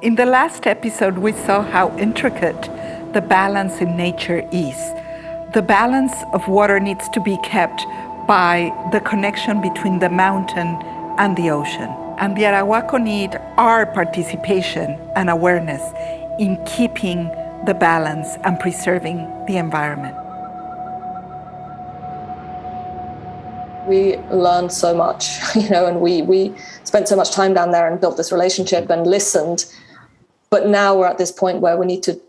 In the last episode, we saw how intricate the balance in nature is. The balance of water needs to be kept by the connection between the mountain and the ocean. And the Arhuaco need our participation and awareness in keeping the balance and preserving the environment. We learned so much, and we spent so much time down there and built this relationship and listened. But now we're at this point where we need to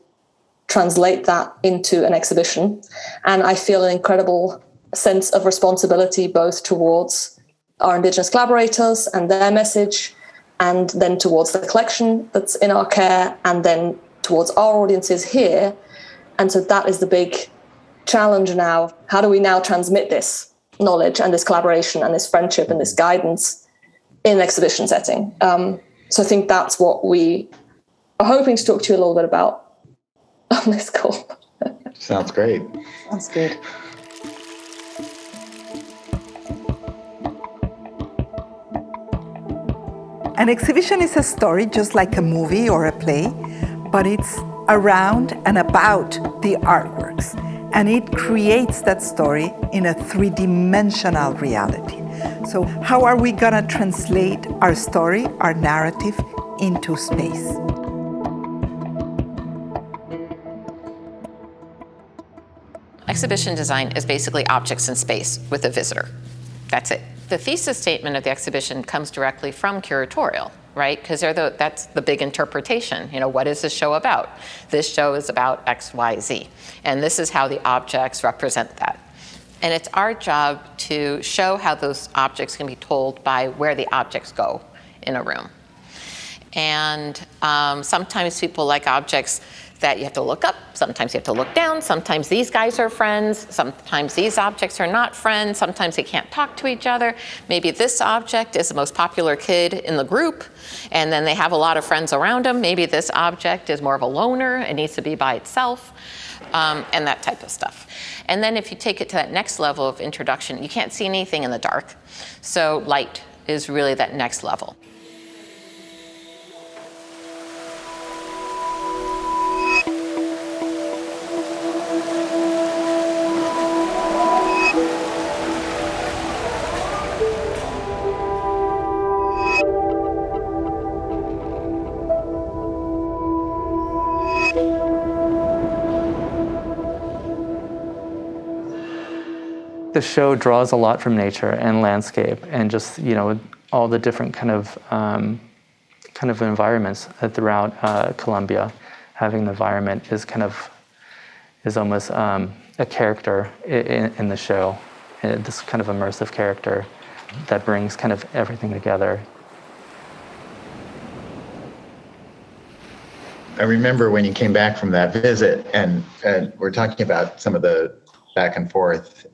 translate that into an exhibition. And I feel an incredible sense of responsibility both towards our Indigenous collaborators and their message, and then towards the collection that's in our care, and then towards our audiences here. And so that is the big challenge now. How do we now transmit this knowledge and this collaboration and this friendship and this guidance in an exhibition setting? So I think that's what we are hoping to talk to you a little bit about on this call. Sounds great. Sounds good. An exhibition is a story just like a movie or a play, but it's around and about the artworks, and it creates that story in a three-dimensional reality. So how are we gonna translate our story, our narrative, into space? Exhibition design is basically objects in space with a visitor. That's it. The thesis statement of the exhibition comes directly from curatorial, right? Because that's the big interpretation. What is this show about? This show is about X, Y, Z. And this is how the objects represent that. And it's our job to show how those objects can be told by where the objects go in a room. And sometimes people like objects that you have to look up, sometimes you have to look down, sometimes these guys are friends, sometimes these objects are not friends, sometimes they can't talk to each other. Maybe this object is the most popular kid in the group, and then they have a lot of friends around them. Maybe this object is more of a loner, it needs to be by itself, and that type of stuff. And then if you take it to that next level of introduction, you can't see anything in the dark, so light is really that next level. The show draws a lot from nature and landscape, and just all the different kind of environments throughout Colombia. Having the environment is almost a character in the show, this kind of immersive character that brings kind of everything together. I remember when you came back from that visit, and we're talking about some of the back and forth.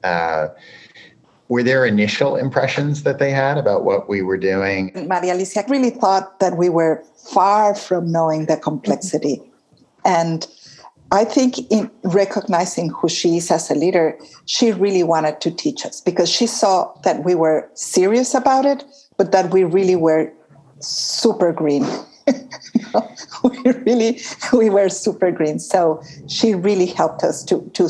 Were there initial impressions that they had about what we were doing? Maria Alicia really thought that we were far from knowing the complexity. And I think in recognizing who she is as a leader, she really wanted to teach us, because she saw that we were serious about it, but that we really were super green. we were super green. So she really helped us to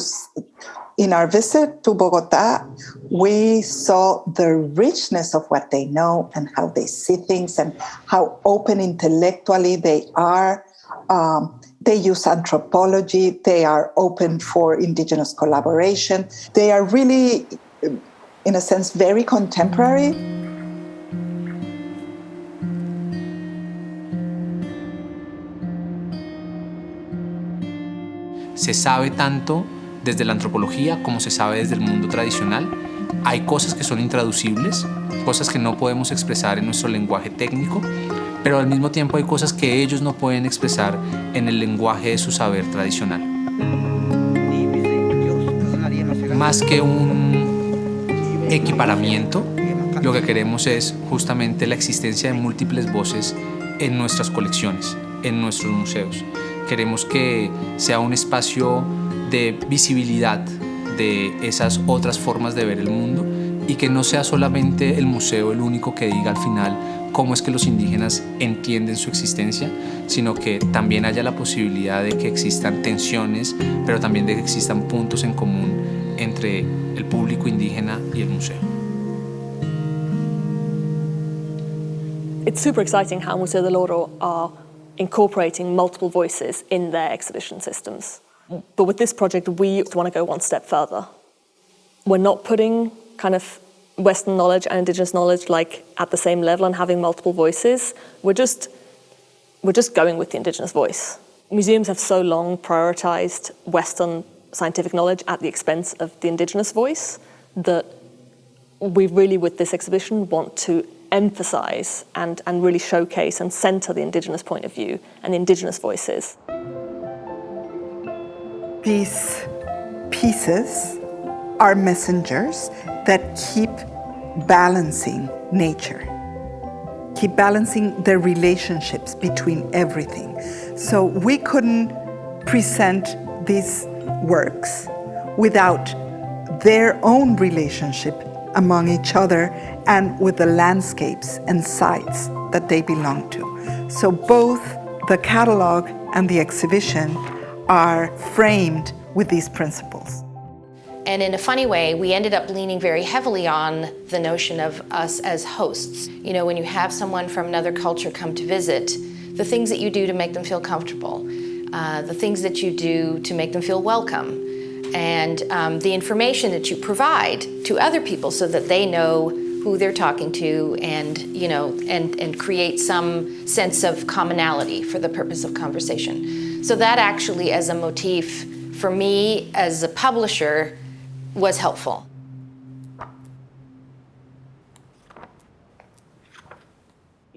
in our visit to Bogotá, we saw the richness of what they know and how they see things and how open intellectually they are. They use anthropology. They are open for Indigenous collaboration. They are really, in a sense, very contemporary. Se sabe tanto desde la antropología como se sabe desde el mundo tradicional. Hay cosas que son intraducibles, cosas que no podemos expresar en nuestro lenguaje técnico, pero al mismo tiempo hay cosas que ellos no pueden expresar en el lenguaje de su saber tradicional. Más que un equiparamiento, lo que queremos es justamente la existencia de múltiples voces en nuestras colecciones, en nuestros museos. Queremos que sea un espacio de visibilidad de esas otras formas de ver el mundo y que no sea solamente el museo el único que diga al final cómo es que los indígenas entienden su existencia, sino que también haya la posibilidad de que existan tensiones, pero también de que existan puntos en común entre el público indígena y el museo. It's super exciting how Museo del Oro are incorporating multiple voices in their exhibition systems. But with this project, we want to go one step further. We're not putting kind of Western knowledge and Indigenous knowledge like at the same level and having multiple voices. We're just going with the Indigenous voice. Museums have so long prioritized Western scientific knowledge at the expense of the Indigenous voice that we really, with this exhibition, want to emphasize and really showcase and center the Indigenous point of view and the Indigenous voices. These pieces are messengers that keep balancing nature, keep balancing the relationships between everything. So we couldn't present these works without their own relationship among each other and with the landscapes and sites that they belong to. So both the catalog and the exhibition are framed with these principles. And in a funny way, we ended up leaning very heavily on the notion of us as hosts. You know, when you have someone from another culture come to visit, the things that you do to make them feel comfortable, the things that you do to make them feel welcome, and the information that you provide to other people so that they know who they're talking to and, you know, and create some sense of commonality for the purpose of conversation. So that actually, as a motif, for me as a publisher, was helpful.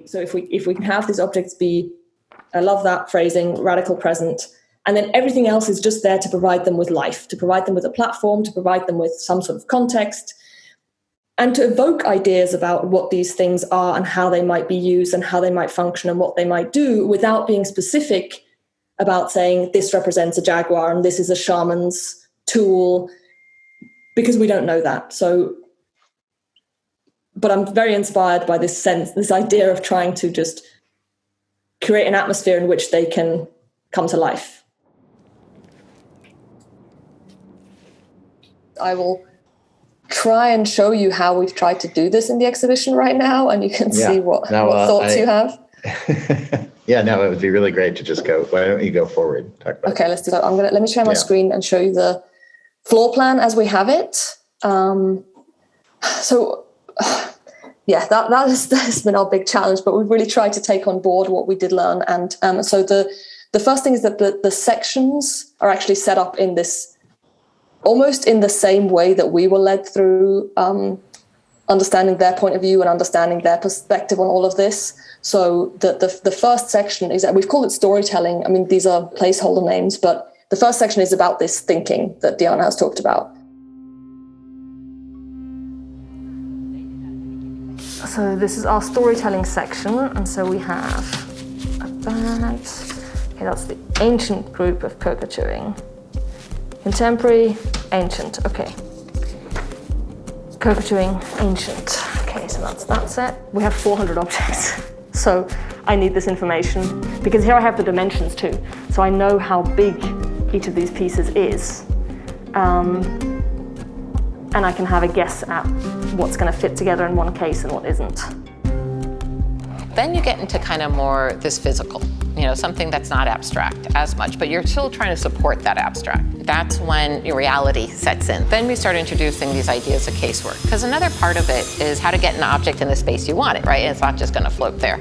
So if we can have these objects be, I love that phrasing, radical present, and then everything else is just there to provide them with life, to provide them with a platform, to provide them with some sort of context, and to evoke ideas about what these things are and how they might be used and how they might function and what they might do without being specific about saying this represents a jaguar and this is a shaman's tool, because we don't know that. So, but I'm very inspired by this sense, this idea of trying to just create an atmosphere in which they can come to life. I will try and show you how we've tried to do this in the exhibition right now, and you can see what thoughts you have. Yeah, no, it would be really great to just go. Why don't you go forward? Talk about Okay, let's do that. Let me share my screen and show you the floor plan as we have it. That has been our big challenge, but we've really tried to take on board what we did learn. And so the first thing is that the sections are actually set up in this, almost in the same way that we were led through understanding their point of view and understanding their perspective on all of this. So the first section is, we've called it storytelling. I mean, these are placeholder names, but the first section is about this thinking that Diana has talked about. So this is our storytelling section, and so we have about, okay, that's the ancient group of cocoa-chewing. Contemporary, ancient, okay. Cocoa-chewing, ancient. Okay, so that's that set. We have 400 objects. So I need this information, because here I have the dimensions too. So I know how big each of these pieces is. And I can have a guess at what's going to fit together in one case and what isn't. Then you get into kind of more this physical, something that's not abstract as much, but you're still trying to support that abstract. That's when your reality sets in. Then we start introducing these ideas of casework, because another part of it is how to get an object in the space you want it, right? And it's not just going to float there.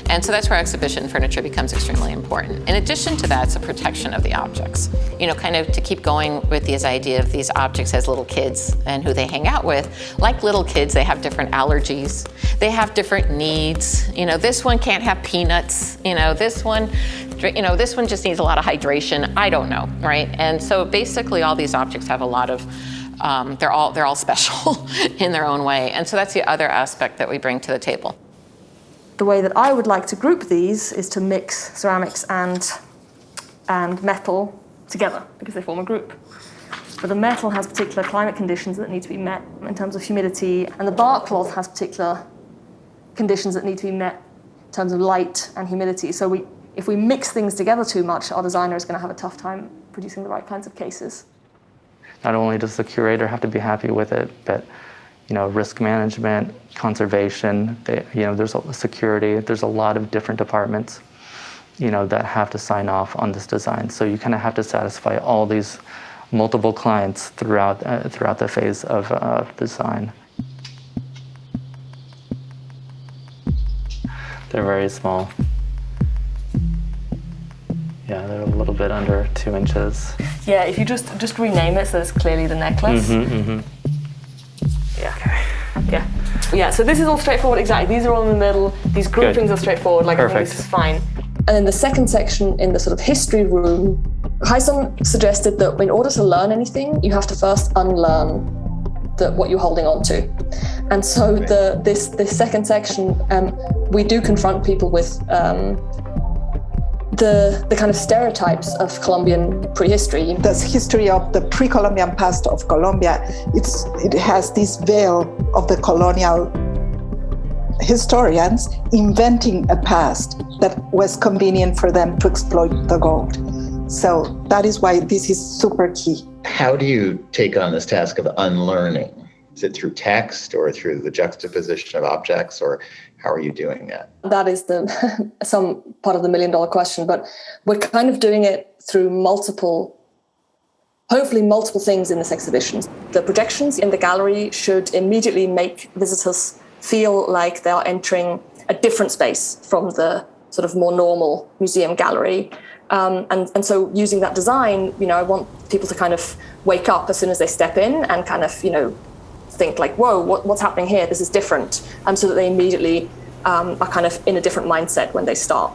And so that's where exhibition furniture becomes extremely important. In addition to that, it's a protection of the objects. Kind of to keep going with this idea of these objects as little kids and who they hang out with. Like little kids, they have different allergies. They have different needs. This one can't have peanuts. This one just needs a lot of hydration. I don't know, right? And so basically all these objects have a lot of, they're all special in their own way. And so that's the other aspect that we bring to the table. The way that I would like to group these is to mix ceramics and metal together, because they form a group. But the metal has particular climate conditions that need to be met in terms of humidity, and the bark cloth has particular conditions that need to be met in terms of light and humidity. So if we mix things together too much, our designer is going to have a tough time producing the right kinds of cases. Not only does the curator have to be happy with it, but risk management, conservation, there's security, there's a lot of different departments, that have to sign off on this design. So you kind of have to satisfy all these multiple clients throughout the phase of design. They're very small. Yeah, they're a little bit under 2 inches. Yeah, if you just rename it so it's clearly the necklace. Yeah. Okay. Yeah, so this is all straightforward, exactly. These are all in the middle. These groupings are straightforward, I think this is fine. And in the second section, in the sort of history room, Haysam suggested that in order to learn anything, you have to first unlearn what you're holding on to. And so this second section, we do confront people with the kind of stereotypes of Colombian prehistory. This history of the pre-Columbian past of Colombia, it has this veil of the colonial historians inventing a past that was convenient for them to exploit the gold. So that is why this is super key. How do you take on this task of unlearning? Is it through text or through the juxtaposition of objects, or how are you doing that? That is some part of the $1 million question, but we're kind of doing it through hopefully multiple things in this exhibition. The projections in the gallery should immediately make visitors feel like they are entering a different space from the sort of more normal museum gallery. And so using that design, I want people to kind of wake up as soon as they step in and kind of, think like, whoa, what's happening here? This is different. So that they immediately are kind of in a different mindset when they start.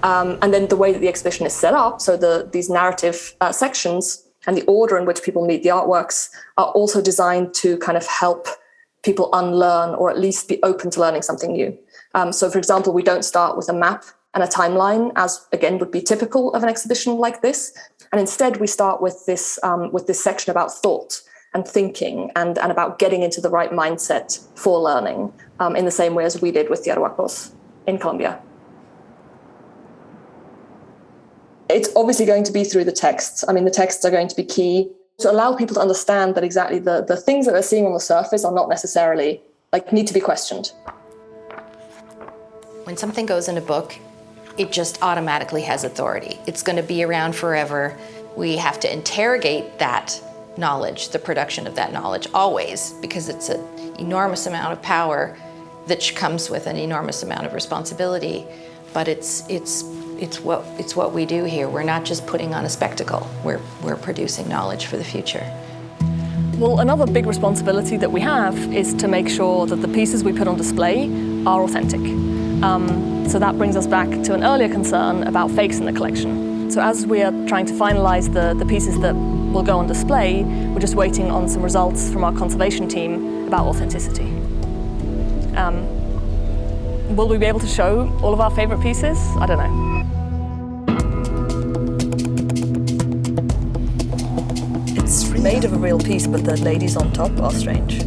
And then the way that the exhibition is set up, so these narrative sections and the order in which people meet the artworks are also designed to kind of help people unlearn or at least be open to learning something new. So for example, we don't start with a map and a timeline, as again would be typical of an exhibition like this. And instead we start with this section about thought and thinking and about getting into the right mindset for learning, in the same way as we did with the Arhuacos in Colombia. It's obviously going to be through the texts. I mean, the texts are going to be key to allow people to understand that exactly the things that they're seeing on the surface are not necessarily, need to be questioned. When something goes in a book, it just automatically has authority. It's going to be around forever. We have to interrogate that knowledge, the production of that knowledge, always, because it's an enormous amount of power that comes with an enormous amount of responsibility. But it's what we do here. We're not just putting on a spectacle. We're producing knowledge for the future. Well, another big responsibility that we have is to make sure that the pieces we put on display are authentic. So that brings us back to an earlier concern about fakes in the collection. So as we are trying to finalize the pieces that will go on display, we're just waiting on some results from our conservation team about authenticity. Will we be able to show all of our favorite pieces? I don't know. It's made of a real piece, but the ladies on top are strange.